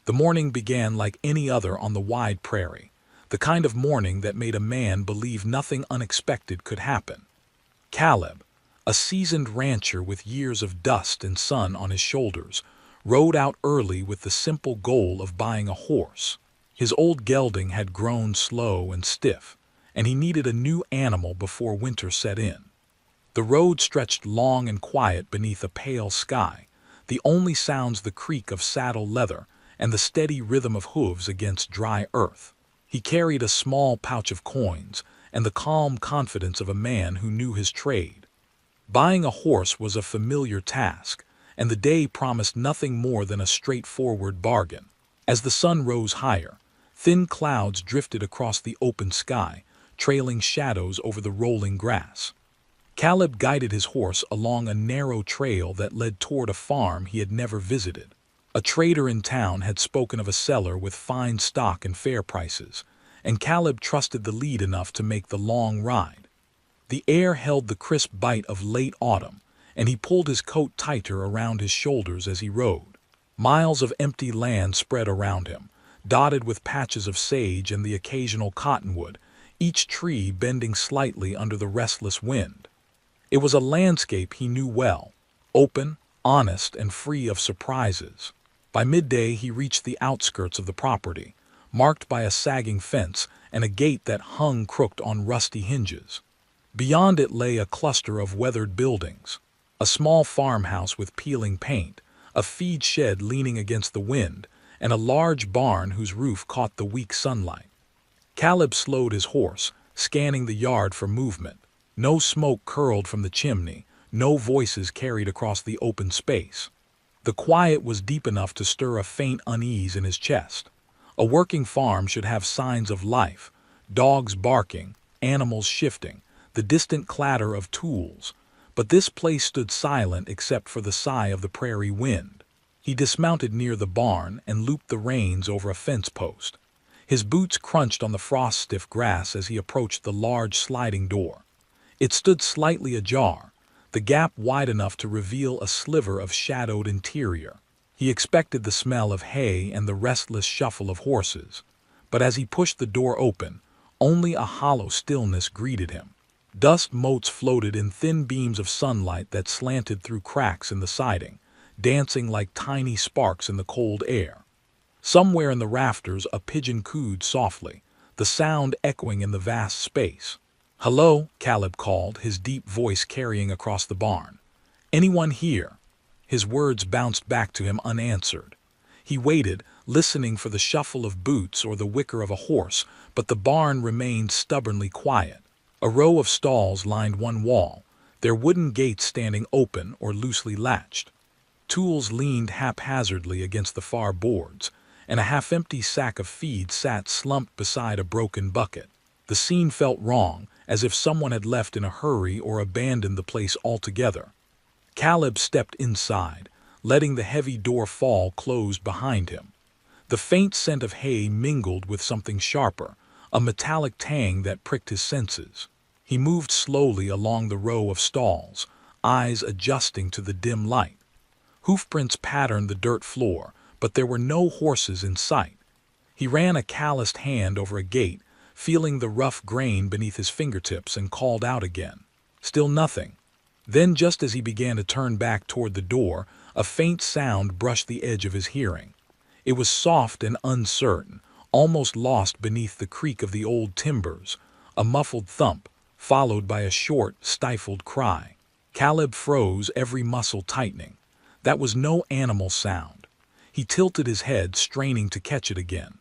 The morning began like any other on the wide prairie, the kind of morning that made a man believe nothing unexpected could happen. Caleb, a seasoned rancher with years of dust and sun on his shoulders, rode out early with the simple goal of buying a horse. His old gelding had grown slow and stiff, and he needed a new animal before winter set in. The road stretched long and quiet beneath a pale sky, the only sounds the creak of saddle leather and the steady rhythm of hooves against dry earth. He carried a small pouch of coins and the calm confidence of a man who knew his trade. Buying a horse was a familiar task, and the day promised nothing more than a straightforward bargain. As the sun rose higher, thin clouds drifted across the open sky, trailing shadows over the rolling grass. Caleb guided his horse along a narrow trail that led toward a farm he had never visited. A trader in town had spoken of a seller with fine stock and fair prices, and Caleb trusted the lead enough to make the long ride. The air held the crisp bite of late autumn, and he pulled his coat tighter around his shoulders as he rode. Miles of empty land spread around him, dotted with patches of sage and the occasional cottonwood, each tree bending slightly under the restless wind. It was a landscape he knew well, open, honest, and free of surprises. By midday he reached the outskirts of the property, marked by a sagging fence and a gate that hung crooked on rusty hinges. Beyond it lay a cluster of weathered buildings, a small farmhouse with peeling paint, a feed shed leaning against the wind, and a large barn whose roof caught the weak sunlight. Caleb slowed his horse, scanning the yard for movement. No smoke curled from the chimney, no voices carried across the open space. The quiet was deep enough to stir a faint unease in his chest. A working farm should have signs of life, dogs barking, animals shifting, the distant clatter of tools, but this place stood silent except for the sigh of the prairie wind. He dismounted near the barn and looped the reins over a fence post. His boots crunched on the frost-stiff grass as he approached the large sliding door. It stood slightly ajar, the gap wide enough to reveal a sliver of shadowed interior. He expected the smell of hay and the restless shuffle of horses, but as he pushed the door open, only a hollow stillness greeted him. Dust motes floated in thin beams of sunlight that slanted through cracks in the siding, dancing like tiny sparks in the cold air. Somewhere in the rafters a pigeon cooed softly, the sound echoing in the vast space. "Hello," Caleb called, his deep voice carrying across the barn. "Anyone here?" His words bounced back to him unanswered. He waited, listening for the shuffle of boots or the whicker of a horse, but the barn remained stubbornly quiet. A row of stalls lined one wall, their wooden gates standing open or loosely latched. Tools leaned haphazardly against the far boards, and a half-empty sack of feed sat slumped beside a broken bucket. The scene felt wrong, as if someone had left in a hurry or abandoned the place altogether. Caleb stepped inside, letting the heavy door fall closed behind him. The faint scent of hay mingled with something sharper, a metallic tang that pricked his senses. He moved slowly along the row of stalls, eyes adjusting to the dim light. Hoofprints patterned the dirt floor, but there were no horses in sight. He ran a calloused hand over a gate, feeling the rough grain beneath his fingertips, and called out again. Still nothing. Then, just as he began to turn back toward the door, a faint sound brushed the edge of his hearing. It was soft and uncertain, almost lost beneath the creak of the old timbers, a muffled thump, followed by a short, stifled cry. Caleb froze, every muscle tightening. That was no animal sound. He tilted his head, straining to catch it again.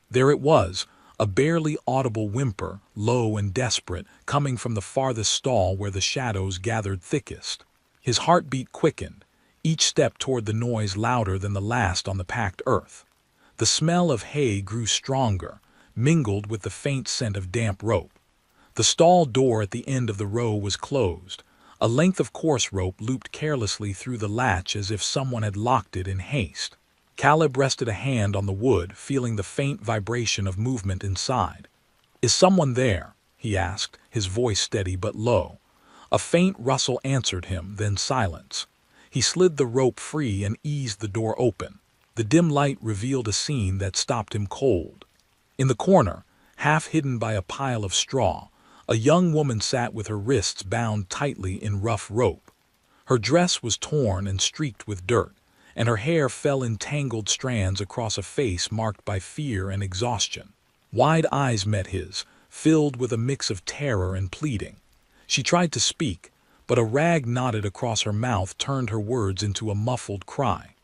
There it was, a barely audible whimper, low and desperate, coming from the farthest stall where the shadows gathered thickest. His heartbeat quickened, each step toward the noise louder than the last on the packed earth. The smell of hay grew stronger, mingled with the faint scent of damp rope. The stall door at the end of the row was closed. A length of coarse rope looped carelessly through the latch as if someone had locked it in haste. Caleb rested a hand on the wood, feeling the faint vibration of movement inside. "Is someone there?" he asked, his voice steady but low. A faint rustle answered him, then silence. He slid the rope free and eased the door open. The dim light revealed a scene that stopped him cold. In the corner, half hidden by a pile of straw, a young woman sat with her wrists bound tightly in rough rope. Her dress was torn and streaked with dirt, and her hair fell in tangled strands across a face marked by fear and exhaustion. Wide eyes met his, filled with a mix of terror and pleading. She tried to speak, but a rag knotted across her mouth turned her words into a muffled cry.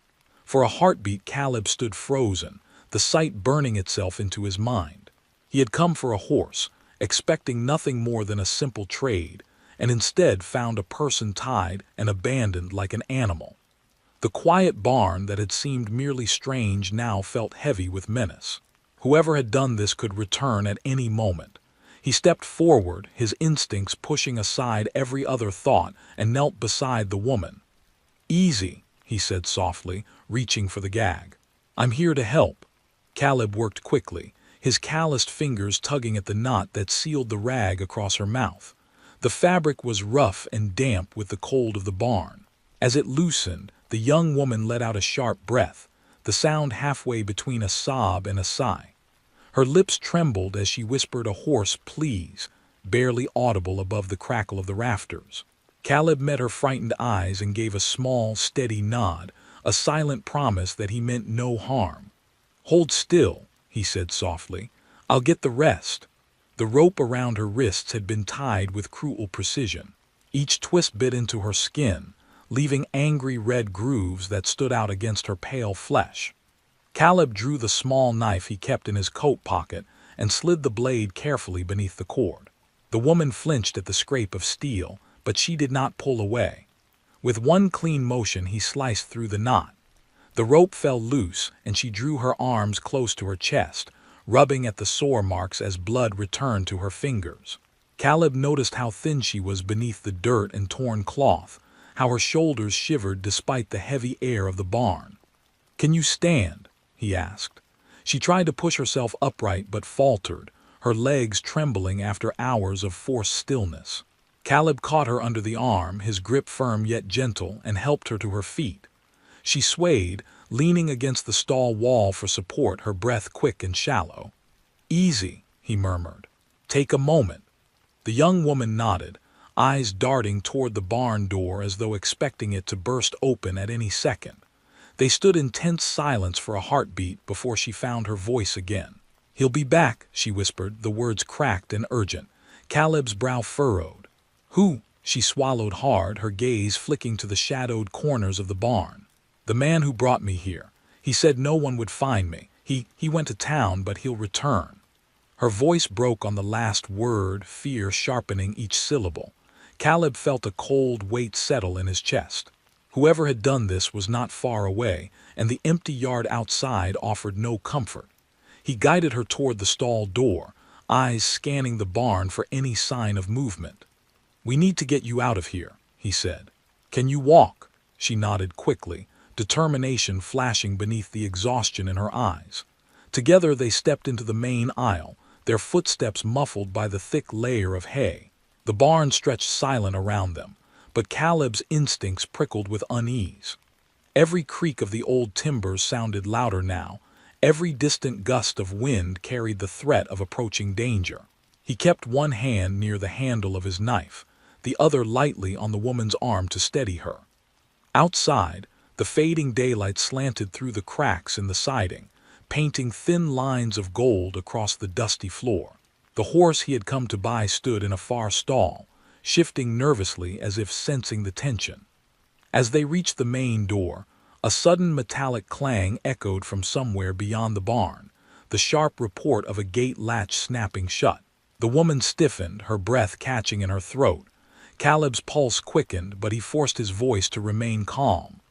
For a heartbeat, Caleb stood frozen, the sight burning itself into his mind. He had come for a horse, expecting nothing more than a simple trade, and instead found a person tied and abandoned like an animal. The quiet barn that had seemed merely strange now felt heavy with menace. Whoever had done this could return at any moment. He stepped forward, his instincts pushing aside every other thought, and knelt beside the woman. "Easy," he said softly, reaching for the gag. "I'm here to help." Caleb worked quickly, his calloused fingers tugging at the knot that sealed the rag across her mouth. The fabric was rough and damp with the cold of the barn. As it loosened, the young woman let out a sharp breath, the sound halfway between a sob and a sigh. Her lips trembled as she whispered a hoarse "please," barely audible above the crackle of the rafters. Caleb met her frightened eyes and gave a small, steady nod, a silent promise that he meant no harm. "Hold still," he said softly. "I'll get the rest." The rope around her wrists had been tied with cruel precision. Each twist bit into her skin, leaving angry red grooves that stood out against her pale flesh. Caleb drew the small knife he kept in his coat pocket and slid the blade carefully beneath the cord. The woman flinched at the scrape of steel, but she did not pull away. With one clean motion he sliced through the knot. The rope fell loose, and she drew her arms close to her chest, rubbing at the sore marks as blood returned to her fingers. Caleb noticed how thin she was beneath the dirt and torn cloth, how her shoulders shivered despite the heavy air of the barn. "Can you stand?" he asked. She tried to push herself upright but faltered, her legs trembling after hours of forced stillness. Caleb caught her under the arm, his grip firm yet gentle, and helped her to her feet. She swayed, leaning against the stall wall for support, her breath quick and shallow. "Easy," he murmured. "Take a moment." The young woman nodded, eyes darting toward the barn door as though expecting it to burst open at any second. They stood in tense silence for a heartbeat before she found her voice again. "He'll be back," she whispered, the words cracked and urgent. Caleb's brow furrowed. "Who?" She swallowed hard, her gaze flicking to the shadowed corners of the barn. "The man who brought me here. He said no one would find me. He went to town, but he'll return." Her voice broke on the last word, fear sharpening each syllable. Caleb felt a cold weight settle in his chest. Whoever had done this was not far away, and the empty yard outside offered no comfort. He guided her toward the stall door, eyes scanning the barn for any sign of movement. "We need to get you out of here," he said. "Can you walk?" She nodded quickly, determination flashing beneath the exhaustion in her eyes. Together they stepped into the main aisle, their footsteps muffled by the thick layer of hay. The barn stretched silent around them, but Caleb's instincts prickled with unease. Every creak of the old timbers sounded louder now. Every distant gust of wind carried the threat of approaching danger. He kept one hand near the handle of his knife, the other lightly on the woman's arm to steady her. Outside, the fading daylight slanted through the cracks in the siding, painting thin lines of gold across the dusty floor. The horse he had come to buy stood in a far stall, shifting nervously as if sensing the tension. As they reached the main door, a sudden metallic clang echoed from somewhere beyond the barn, the sharp report of a gate latch snapping shut. The woman stiffened, her breath catching in her throat. Caleb's pulse quickened, but he forced his voice to remain calm.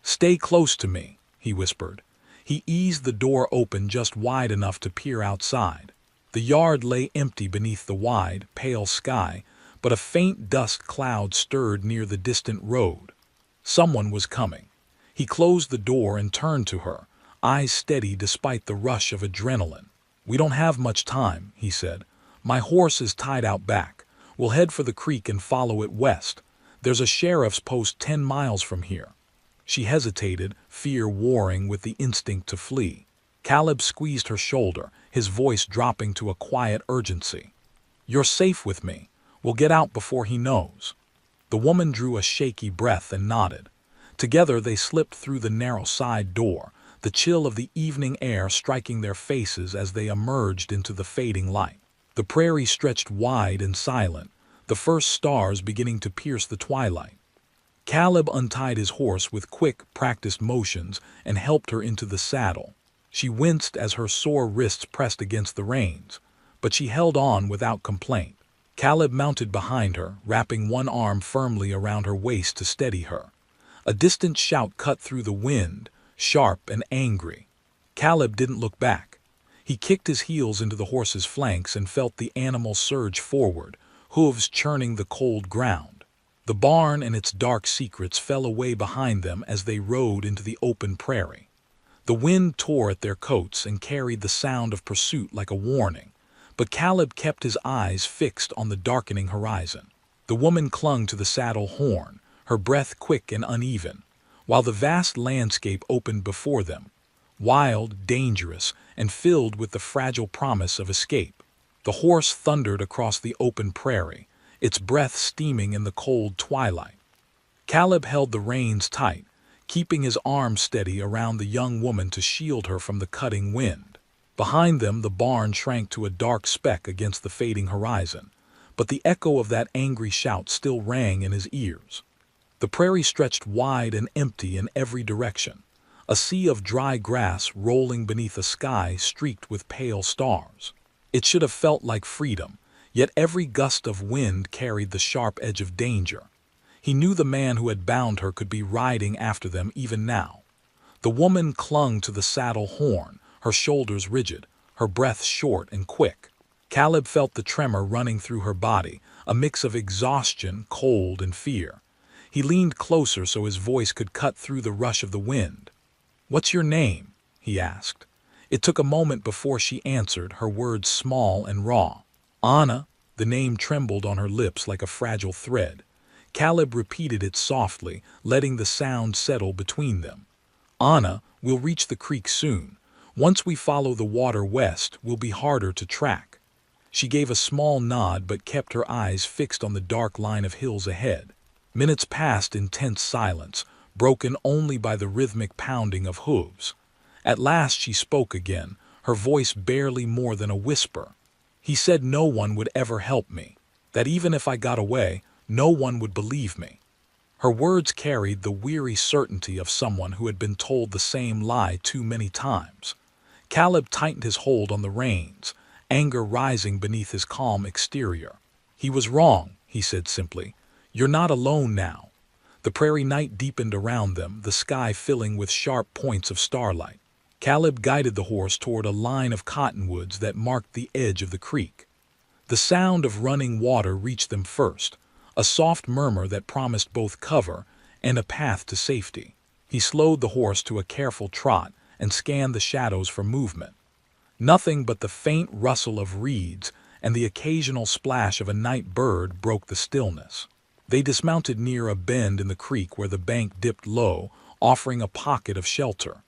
"Stay close to me," he whispered. He eased the door open just wide enough to peer outside. The yard lay empty beneath the wide, pale sky, but a faint dust cloud stirred near the distant road. Someone was coming. He closed the door and turned to her, eyes steady despite the rush of adrenaline. "We don't have much time," he said. "My horse is tied out back. We'll head for the creek and follow it west. There's a sheriff's post 10 miles from here." She hesitated, fear warring with the instinct to flee. Caleb squeezed her shoulder, his voice dropping to a quiet urgency. "You're safe with me. We'll get out before he knows." The woman drew a shaky breath and nodded. Together they slipped through the narrow side door, the chill of the evening air striking their faces as they emerged into the fading light. The prairie stretched wide and silent, the first stars beginning to pierce the twilight. Caleb untied his horse with quick, practiced motions and helped her into the saddle. She winced as her sore wrists pressed against the reins, but she held on without complaint. Caleb mounted behind her, wrapping one arm firmly around her waist to steady her. A distant shout cut through the wind, sharp and angry. Caleb didn't look back. He kicked his heels into the horse's flanks and felt the animal surge forward, hooves churning the cold ground. The barn and its dark secrets fell away behind them as they rode into the open prairie. The wind tore at their coats and carried the sound of pursuit like a warning, but Caleb kept his eyes fixed on the darkening horizon. The woman clung to the saddle horn, her breath quick and uneven, while the vast landscape opened before them, wild, dangerous, and filled with the fragile promise of escape. The horse thundered across the open prairie, its breath steaming in the cold twilight. Caleb held the reins tight, keeping his arm steady around the young woman to shield her from the cutting wind. Behind them the barn shrank to a dark speck against the fading horizon, but the echo of that angry shout still rang in his ears. The prairie stretched wide and empty in every direction, a sea of dry grass rolling beneath a sky streaked with pale stars. It should have felt like freedom, yet every gust of wind carried the sharp edge of danger. He knew the man who had bound her could be riding after them even now. The woman clung to the saddle horn, her shoulders rigid, her breath short and quick. Caleb felt the tremor running through her body, a mix of exhaustion, cold, and fear. He leaned closer so his voice could cut through the rush of the wind. "What's your name?" he asked. It took a moment before she answered, her words small and raw. "Anna." The name trembled on her lips like a fragile thread. Caleb repeated it softly, letting the sound settle between them. "Anna, we'll reach the creek soon. Once we follow the water west, we'll be harder to track." She gave a small nod but kept her eyes fixed on the dark line of hills ahead. Minutes passed in tense silence, broken only by the rhythmic pounding of hooves. At last she spoke again, her voice barely more than a whisper. "He said no one would ever help me, that even if I got away, no one would believe me." Her words carried the weary certainty of someone who had been told the same lie too many times. Caleb tightened his hold on the reins, anger rising beneath his calm exterior. "He was wrong," he said simply. "You're not alone now." The prairie night deepened around them, the sky filling with sharp points of starlight. Caleb guided the horse toward a line of cottonwoods that marked the edge of the creek. The sound of running water reached them first, a soft murmur that promised both cover and a path to safety. He slowed the horse to a careful trot and scanned the shadows for movement. Nothing but the faint rustle of reeds and the occasional splash of a night bird broke the stillness. They dismounted near a bend in the creek where the bank dipped low, offering a pocket of shelter.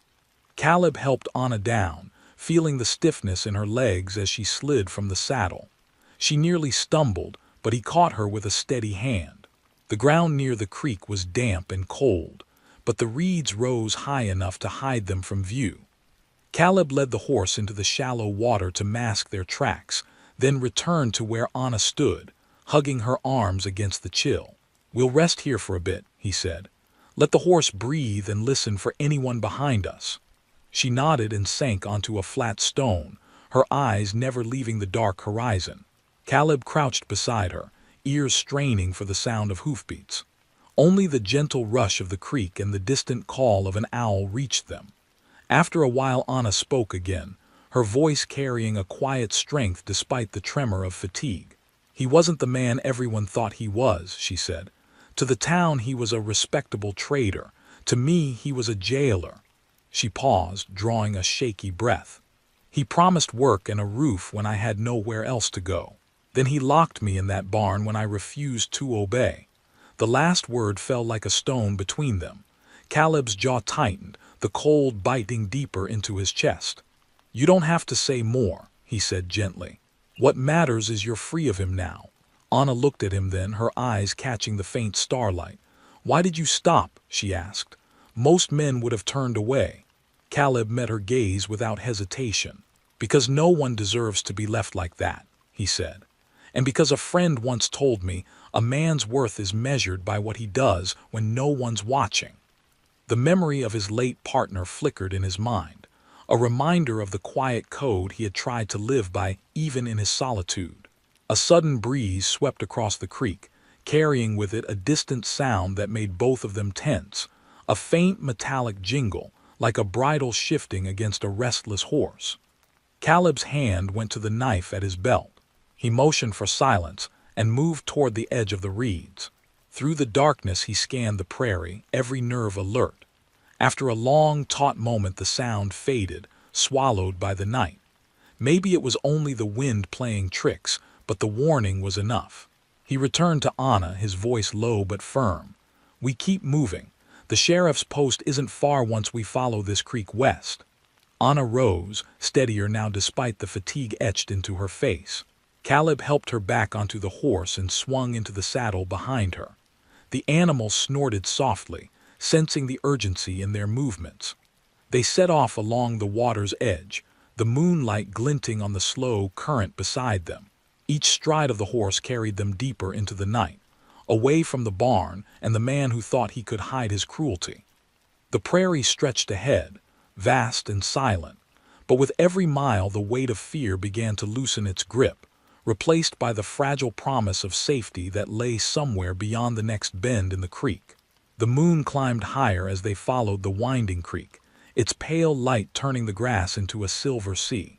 Caleb helped Anna down, feeling the stiffness in her legs as she slid from the saddle. She nearly stumbled, but he caught her with a steady hand. The ground near the creek was damp and cold, but the reeds rose high enough to hide them from view. Caleb led the horse into the shallow water to mask their tracks, then returned to where Anna stood, hugging her arms against the chill. "We'll rest here for a bit," he said. "Let the horse breathe and listen for anyone behind us." She nodded and sank onto a flat stone, her eyes never leaving the dark horizon. Caleb crouched beside her, ears straining for the sound of hoofbeats. Only the gentle rush of the creek and the distant call of an owl reached them. After a while Anna spoke again, her voice carrying a quiet strength despite the tremor of fatigue. "He wasn't the man everyone thought he was," she said. "To the town he was a respectable trader. To me he was a jailer." She paused, drawing a shaky breath. "He promised work and a roof when I had nowhere else to go. Then he locked me in that barn when I refused to obey." The last word fell like a stone between them. Caleb's jaw tightened, the cold biting deeper into his chest. "You don't have to say more," he said gently. "What matters is you're free of him now." Anna looked at him then, her eyes catching the faint starlight. "Why did you stop?" she asked. "Most men would have turned away." Caleb met her gaze without hesitation. "Because no one deserves to be left like that," he said. "And because a friend once told me, a man's worth is measured by what he does when no one's watching." The memory of his late partner flickered in his mind, a reminder of the quiet code he had tried to live by even in his solitude. A sudden breeze swept across the creek, carrying with it a distant sound that made both of them tense, a faint metallic jingle, like a bridle shifting against a restless horse. Caleb's hand went to the knife at his belt. He motioned for silence and moved toward the edge of the reeds. Through the darkness he scanned the prairie, every nerve alert. After a long, taut moment the sound faded, swallowed by the night. Maybe it was only the wind playing tricks, but the warning was enough. He returned to Anna, his voice low but firm. "We keep moving. The sheriff's post isn't far once we follow this creek west." Anna rose, steadier now despite the fatigue etched into her face. Caleb helped her back onto the horse and swung into the saddle behind her. The animal snorted softly, sensing the urgency in their movements. They set off along the water's edge, the moonlight glinting on the slow current beside them. Each stride of the horse carried them deeper into the night, away from the barn and the man who thought he could hide his cruelty. The prairie stretched ahead, vast and silent, but with every mile the weight of fear began to loosen its grip, replaced by the fragile promise of safety that lay somewhere beyond the next bend in the creek. The moon climbed higher as they followed the winding creek, its pale light turning the grass into a silver sea.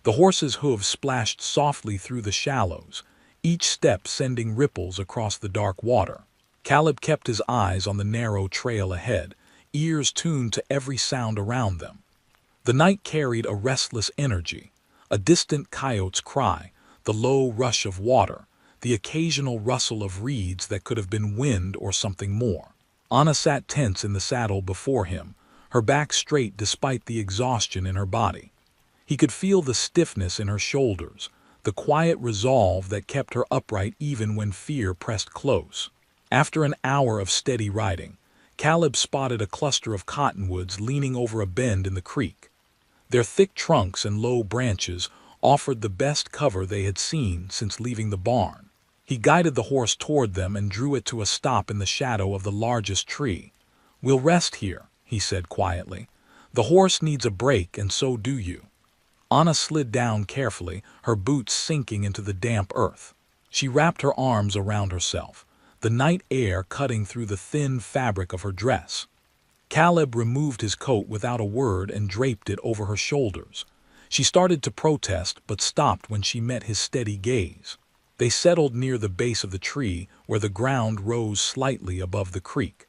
The horses' hooves splashed softly through the shallows, each step sending ripples across the dark water. Caleb kept his eyes on the narrow trail ahead, ears tuned to every sound around them. The night carried a restless energy, a distant coyote's cry, the low rush of water, the occasional rustle of reeds that could have been wind or something more. Anna sat tense in the saddle before him, her back straight despite the exhaustion in her body. He could feel the stiffness in her shoulders, the quiet resolve that kept her upright even when fear pressed close. After an hour of steady riding, Caleb spotted a cluster of cottonwoods leaning over a bend in the creek. Their thick trunks and low branches offered the best cover they had seen since leaving the barn. He guided the horse toward them and drew it to a stop in the shadow of the largest tree. "We'll rest here," he said quietly. "The horse needs a break, and so do you." Anna slid down carefully, her boots sinking into the damp earth. She wrapped her arms around herself, the night air cutting through the thin fabric of her dress. Caleb removed his coat without a word and draped it over her shoulders. She started to protest, but stopped when she met his steady gaze. They settled near the base of the tree, where the ground rose slightly above the creek.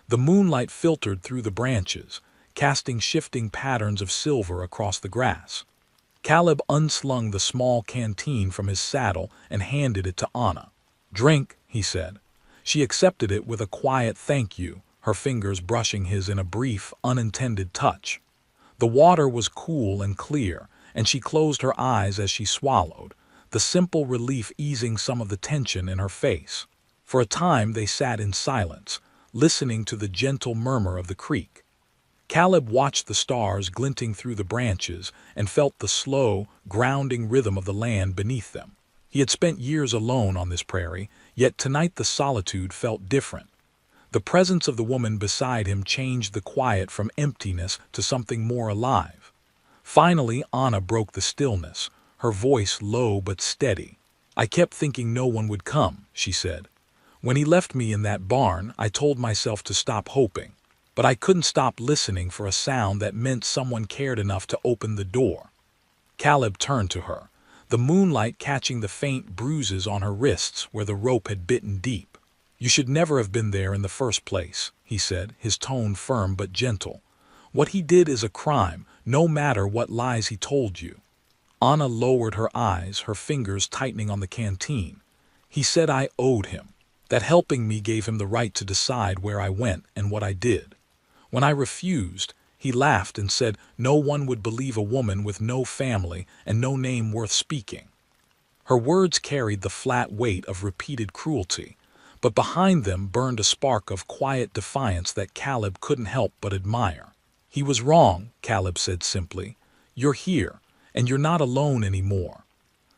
The moonlight filtered through the branches, casting shifting patterns of silver across the grass. Caleb unslung the small canteen from his saddle and handed it to Anna. "Drink," he said. She accepted it with a quiet thank you, her fingers brushing his in a brief, unintended touch. The water was cool and clear, and she closed her eyes as she swallowed, the simple relief easing some of the tension in her face. For a time they sat in silence, listening to the gentle murmur of the creek. Caleb watched the stars glinting through the branches and felt the slow, grounding rhythm of the land beneath them. He had spent years alone on this prairie, yet tonight the solitude felt different. The presence of the woman beside him changed the quiet from emptiness to something more alive. Finally, Anna broke the stillness, her voice low but steady. "I kept thinking no one would come," she said. "When he left me in that barn, I told myself to stop hoping. But I couldn't stop listening for a sound that meant someone cared enough to open the door." Caleb turned to her, the moonlight catching the faint bruises on her wrists where the rope had bitten deep. "You should never have been there in the first place," he said, his tone firm but gentle. "What he did is a crime, no matter what lies he told you." Anna lowered her eyes, her fingers tightening on the canteen. "He said I owed him, that helping me gave him the right to decide where I went and what I did. When I refused, he laughed and said no one would believe a woman with no family and no name worth speaking. Her words carried the flat weight of repeated cruelty, but behind them burned a spark of quiet defiance that Caleb couldn't help but admire. He was wrong, Caleb said simply. You're here, and you're not alone anymore.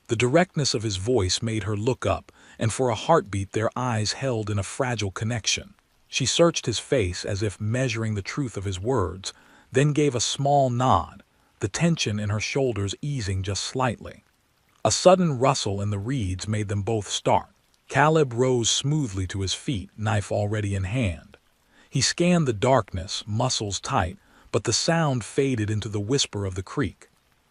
The directness of his voice made her look up, and for a heartbeat their eyes held in a fragile connection. She searched his face as if measuring the truth of his words, then gave a small nod, the tension in her shoulders easing just slightly. A sudden rustle in the reeds made them both start. Caleb rose smoothly to his feet, knife already in hand. He scanned the darkness, muscles tight, but the sound faded into the whisper of the creek.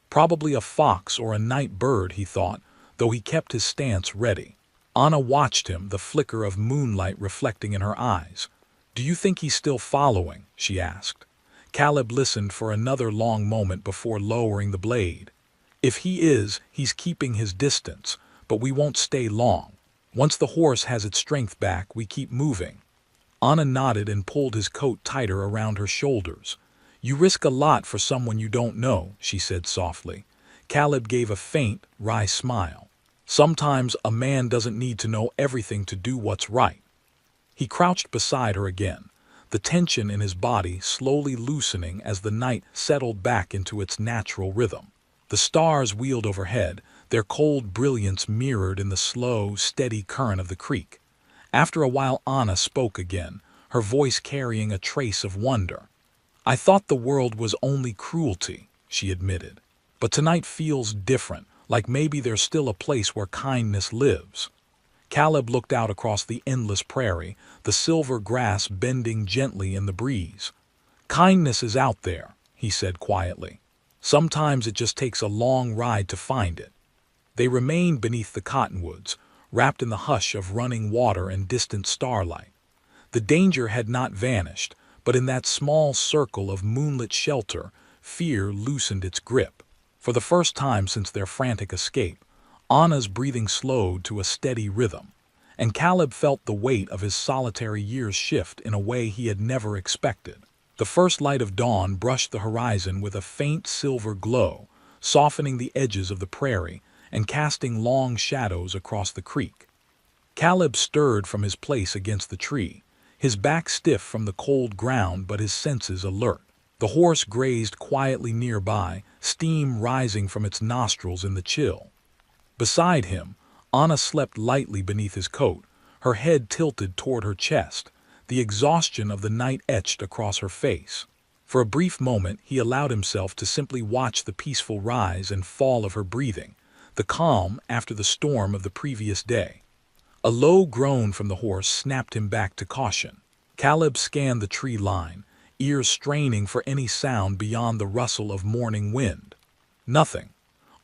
Probably a fox or a night bird, he thought, though he kept his stance ready. Anna watched him, the flicker of moonlight reflecting in her eyes. "Do you think he's still following?" she asked. Caleb listened for another long moment before lowering the blade. "If he is, he's keeping his distance, but we won't stay long. Once the horse has its strength back, we keep moving." Anna nodded and pulled his coat tighter around her shoulders. "You risk a lot for someone you don't know," she said softly. Caleb gave a faint, wry smile. "Sometimes a man doesn't need to know everything to do what's right." He crouched beside her again, the tension in his body slowly loosening as the night settled back into its natural rhythm. The stars wheeled overhead, their cold brilliance mirrored in the slow, steady current of the creek. After a while Anna spoke again, her voice carrying a trace of wonder. "I thought the world was only cruelty," she admitted. "But tonight feels different, like maybe there's still a place where kindness lives." Caleb looked out across the endless prairie, the silver grass bending gently in the breeze. "Kindness is out there," he said quietly. "Sometimes it just takes a long ride to find it." They remained beneath the cottonwoods, wrapped in the hush of running water and distant starlight. The danger had not vanished, but in that small circle of moonlit shelter, fear loosened its grip. For the first time since their frantic escape, Anna's breathing slowed to a steady rhythm, and Caleb felt the weight of his solitary years shift in a way he had never expected. The first light of dawn brushed the horizon with a faint silver glow, softening the edges of the prairie and casting long shadows across the creek. Caleb stirred from his place against the tree, his back stiff from the cold ground but his senses alert. The horse grazed quietly nearby, steam rising from its nostrils in the chill. Beside him, Anna slept lightly beneath his coat, her head tilted toward her chest, the exhaustion of the night etched across her face. For a brief moment he allowed himself to simply watch the peaceful rise and fall of her breathing, the calm after the storm of the previous day. A low groan from the horse snapped him back to caution. Caleb scanned the tree line, ears straining for any sound beyond the rustle of morning wind. Nothing.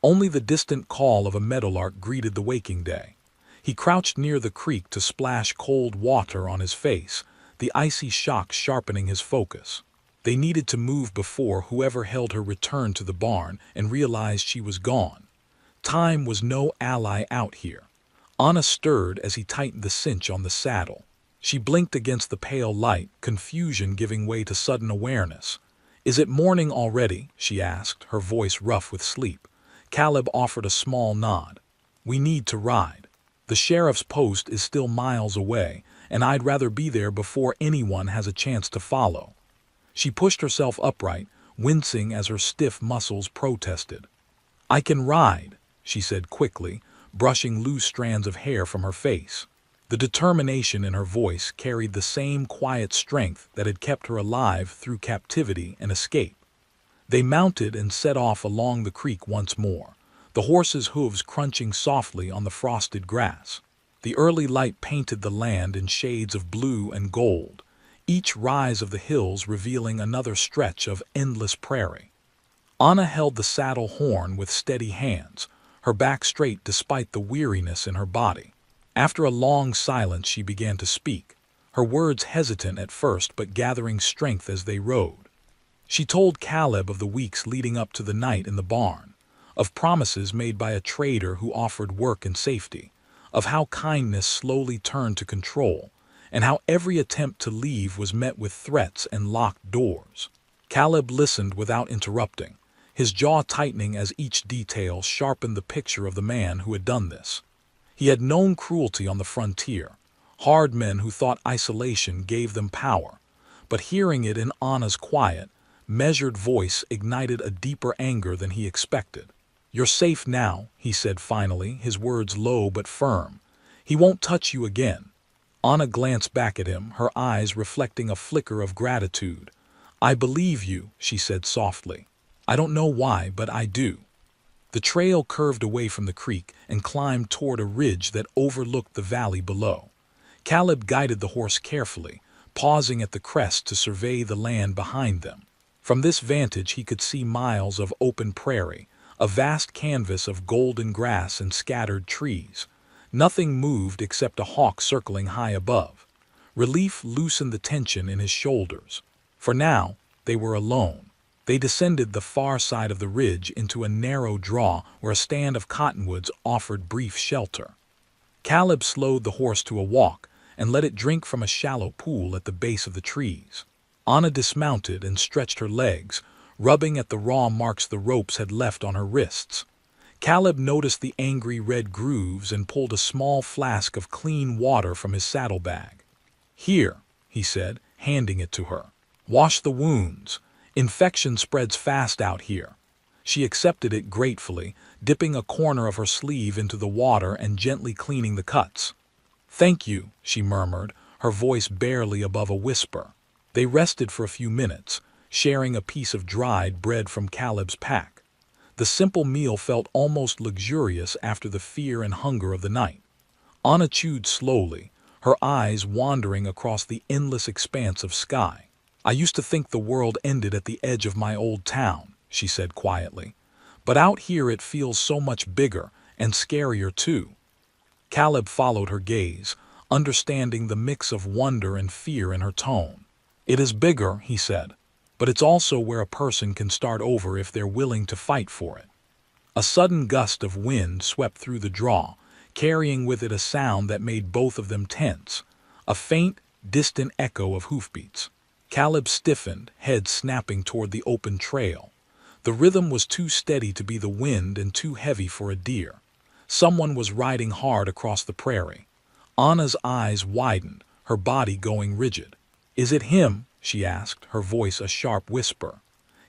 Only the distant call of a meadowlark greeted the waking day. He crouched near the creek to splash cold water on his face, the icy shock sharpening his focus. They needed to move before whoever held her returned to the barn and realized she was gone. Time was no ally out here. Anna stirred as he tightened the cinch on the saddle. She blinked against the pale light, confusion giving way to sudden awareness. "Is it morning already?" she asked, her voice rough with sleep. Caleb offered a small nod. "We need to ride. The sheriff's post is still miles away, and I'd rather be there before anyone has a chance to follow." She pushed herself upright, wincing as her stiff muscles protested. "I can ride," she said quickly, brushing loose strands of hair from her face. The determination in her voice carried the same quiet strength that had kept her alive through captivity and escape. They mounted and set off along the creek once more, the horse's hooves crunching softly on the frosted grass. The early light painted the land in shades of blue and gold, each rise of the hills revealing another stretch of endless prairie. Anna held the saddle horn with steady hands, her back straight despite the weariness in her body. After a long silence she began to speak, her words hesitant at first but gathering strength as they rode. She told Caleb of the weeks leading up to the night in the barn, of promises made by a trader who offered work and safety, of how kindness slowly turned to control, and how every attempt to leave was met with threats and locked doors. Caleb listened without interrupting, his jaw tightening as each detail sharpened the picture of the man who had done this. He had known cruelty on the frontier, hard men who thought isolation gave them power, but hearing it in Anna's quiet, measured voice ignited a deeper anger than he expected. "You're safe now," he said finally, his words low but firm. "He won't touch you again." Anna glanced back at him, her eyes reflecting a flicker of gratitude. "I believe you," she said softly. "I don't know why, but I do." The trail curved away from the creek and climbed toward a ridge that overlooked the valley below. Caleb guided the horse carefully, pausing at the crest to survey the land behind them. From this vantage he could see miles of open prairie, a vast canvas of golden grass and scattered trees. Nothing moved except a hawk circling high above. Relief loosened the tension in his shoulders. For now, they were alone. They descended the far side of the ridge into a narrow draw where a stand of cottonwoods offered brief shelter. Caleb slowed the horse to a walk and let it drink from a shallow pool at the base of the trees. Anna dismounted and stretched her legs, rubbing at the raw marks the ropes had left on her wrists. Caleb noticed the angry red grooves and pulled a small flask of clean water from his saddlebag. "Here," he said, handing it to her. "Wash the wounds. Infection spreads fast out here." She accepted it gratefully, dipping a corner of her sleeve into the water and gently cleaning the cuts. "Thank you," she murmured, her voice barely above a whisper. They rested for a few minutes, sharing a piece of dried bread from Caleb's pack. The simple meal felt almost luxurious after the fear and hunger of the night. Anna chewed slowly, her eyes wandering across the endless expanse of sky. "I used to think the world ended at the edge of my old town," she said quietly. "But out here it feels so much bigger and scarier too." Caleb followed her gaze, understanding the mix of wonder and fear in her tone. "It is bigger," he said, "but it's also where a person can start over if they're willing to fight for it." A sudden gust of wind swept through the draw, carrying with it a sound that made both of them tense, a faint, distant echo of hoofbeats. Caleb stiffened, head snapping toward the open trail. The rhythm was too steady to be the wind and too heavy for a deer. Someone was riding hard across the prairie. Anna's eyes widened, her body going rigid. "Is it him?" she asked, her voice a sharp whisper.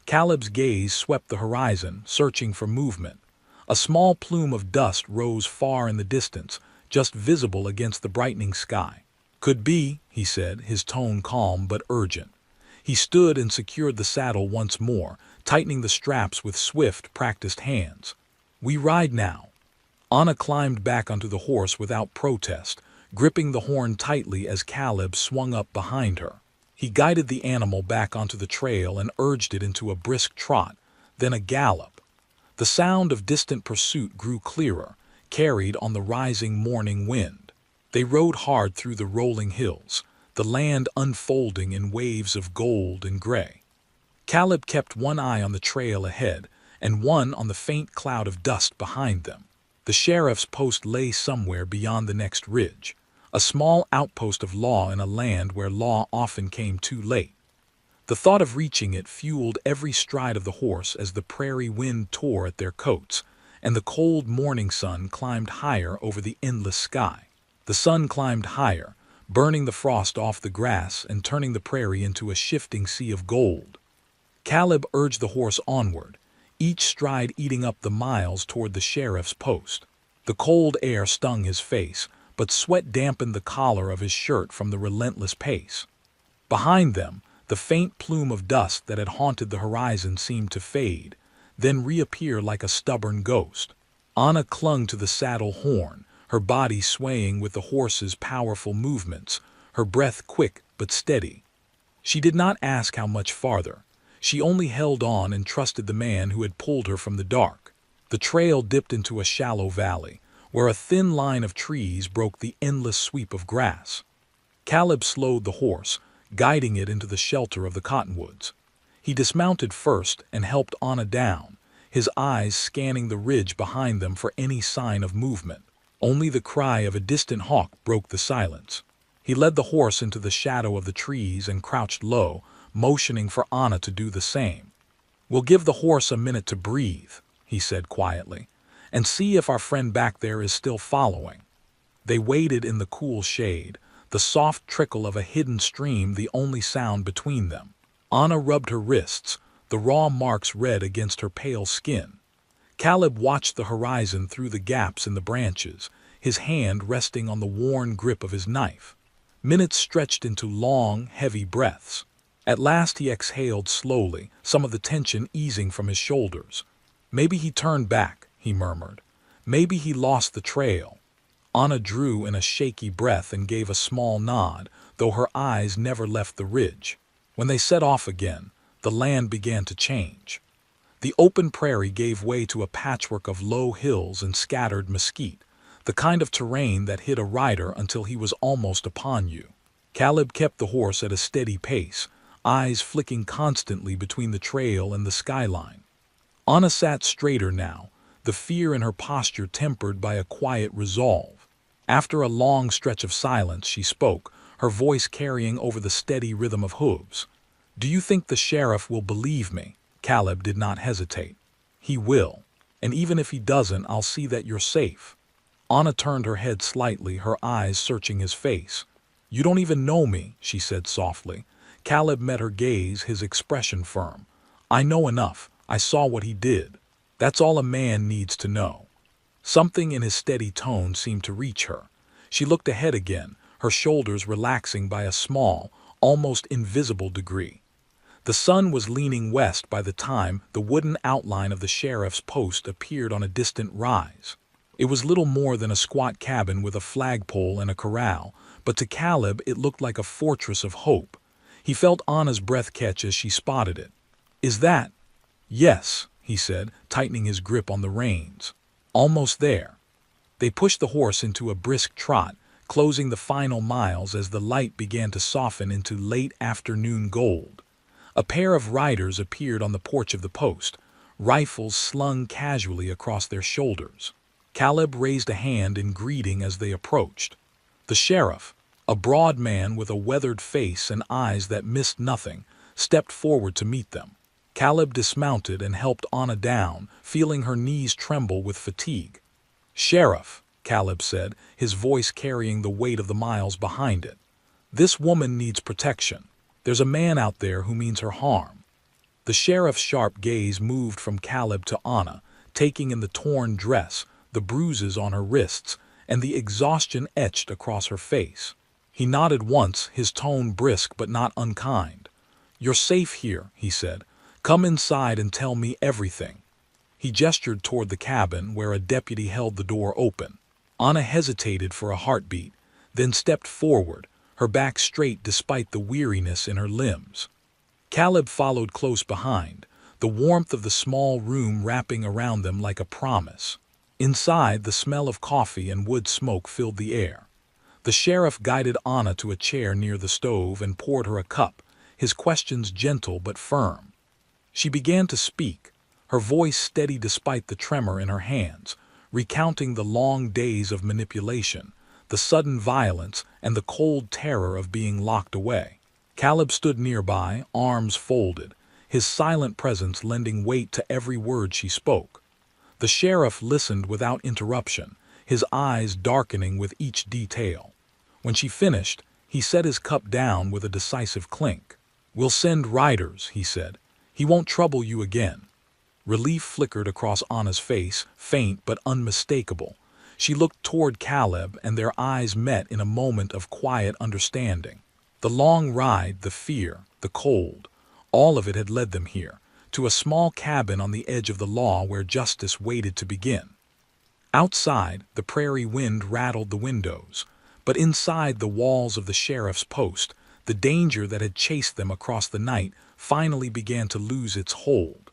Caleb's gaze swept the horizon, searching for movement. A small plume of dust rose far in the distance, just visible against the brightening sky. "Could be," he said, his tone calm but urgent. He stood and secured the saddle once more, tightening the straps with swift, practiced hands. "We ride now." Anna climbed back onto the horse without protest, gripping the horn tightly as Caleb swung up behind her. He guided the animal back onto the trail and urged it into a brisk trot, then a gallop. The sound of distant pursuit grew clearer, carried on the rising morning wind. They rode hard through the rolling hills, the land unfolding in waves of gold and gray. Caleb kept one eye on the trail ahead and one on the faint cloud of dust behind them. The sheriff's post lay somewhere beyond the next ridge, a small outpost of law in a land where law often came too late. The thought of reaching it fueled every stride of the horse as the prairie wind tore at their coats, and the cold morning sun climbed higher over the endless sky. The sun climbed higher, burning the frost off the grass and turning the prairie into a shifting sea of gold. Caleb urged the horse onward, each stride eating up the miles toward the sheriff's post. The cold air stung his face, but sweat dampened the collar of his shirt from the relentless pace. Behind them, the faint plume of dust that had haunted the horizon seemed to fade, then reappear like a stubborn ghost. Anna clung to the saddle horn, her body swaying with the horse's powerful movements, her breath quick but steady. She did not ask how much farther. She only held on and trusted the man who had pulled her from the dark. The trail dipped into a shallow valley, where a thin line of trees broke the endless sweep of grass. Caleb slowed the horse, guiding it into the shelter of the cottonwoods. He dismounted first and helped Anna down, his eyes scanning the ridge behind them for any sign of movement. Only the cry of a distant hawk broke the silence. He led the horse into the shadow of the trees and crouched low, motioning for Anna to do the same. "We'll give the horse a minute to breathe," he said quietly, "and see if our friend back there is still following." They waited in the cool shade, the soft trickle of a hidden stream the only sound between them. Anna rubbed her wrists, the raw marks red against her pale skin. Caleb watched the horizon through the gaps in the branches, his hand resting on the worn grip of his knife. Minutes stretched into long, heavy breaths. At last he exhaled slowly, some of the tension easing from his shoulders. "Maybe he turned back," he murmured. "Maybe he lost the trail." Anna drew in a shaky breath and gave a small nod, though her eyes never left the ridge. When they set off again, the land began to change. The open prairie gave way to a patchwork of low hills and scattered mesquite, the kind of terrain that hid a rider until he was almost upon you. Caleb kept the horse at a steady pace, eyes flicking constantly between the trail and the skyline. Anna sat straighter now, the fear in her posture tempered by a quiet resolve. After a long stretch of silence, she spoke, her voice carrying over the steady rhythm of hooves. "Do you think the sheriff will believe me?" Caleb did not hesitate. "He will. And even if he doesn't, I'll see that you're safe." Anna turned her head slightly, her eyes searching his face. "You don't even know me," she said softly. Caleb met her gaze, his expression firm. "I know enough. I saw what he did. That's all a man needs to know." Something in his steady tone seemed to reach her. She looked ahead again, her shoulders relaxing by a small, almost invisible degree. The sun was leaning west by the time the wooden outline of the sheriff's post appeared on a distant rise. It was little more than a squat cabin with a flagpole and a corral, but to Caleb it looked like a fortress of hope. He felt Anna's breath catch as she spotted it. "Is that—" "Yes," he said, tightening his grip on the reins. "Almost there." They pushed the horse into a brisk trot, closing the final miles as the light began to soften into late afternoon gold. A pair of riders appeared on the porch of the post, rifles slung casually across their shoulders. Caleb raised a hand in greeting as they approached. The sheriff, a broad man with a weathered face and eyes that missed nothing, stepped forward to meet them. Caleb dismounted and helped Anna down, feeling her knees tremble with fatigue. "Sheriff," Caleb said, his voice carrying the weight of the miles behind it. "This woman needs protection. There's a man out there who means her harm." The sheriff's sharp gaze moved from Caleb to Anna, taking in the torn dress, the bruises on her wrists, and the exhaustion etched across her face. He nodded once, his tone brisk but not unkind. "You're safe here," he said. "Come inside and tell me everything." He gestured toward the cabin, where a deputy held the door open. Anna hesitated for a heartbeat, then stepped forward, her back straight despite the weariness in her limbs. Caleb followed close behind, the warmth of the small room wrapping around them like a promise. Inside, the smell of coffee and wood smoke filled the air. The sheriff guided Anna to a chair near the stove and poured her a cup, his questions gentle but firm. She began to speak, her voice steady despite the tremor in her hands, recounting the long days of manipulation, the sudden violence, and the cold terror of being locked away. Caleb stood nearby, arms folded, his silent presence lending weight to every word she spoke. The sheriff listened without interruption, his eyes darkening with each detail. When she finished, he set his cup down with a decisive clink. "We'll send riders," he said. "He won't trouble you again." Relief flickered across Anna's face, faint but unmistakable. She looked toward Caleb, and their eyes met in a moment of quiet understanding. The long ride, the fear, the cold, all of it had led them here, to a small cabin on the edge of the law where justice waited to begin. Outside, the prairie wind rattled the windows, but inside the walls of the sheriff's post, the danger that had chased them across the night finally began to lose its hold.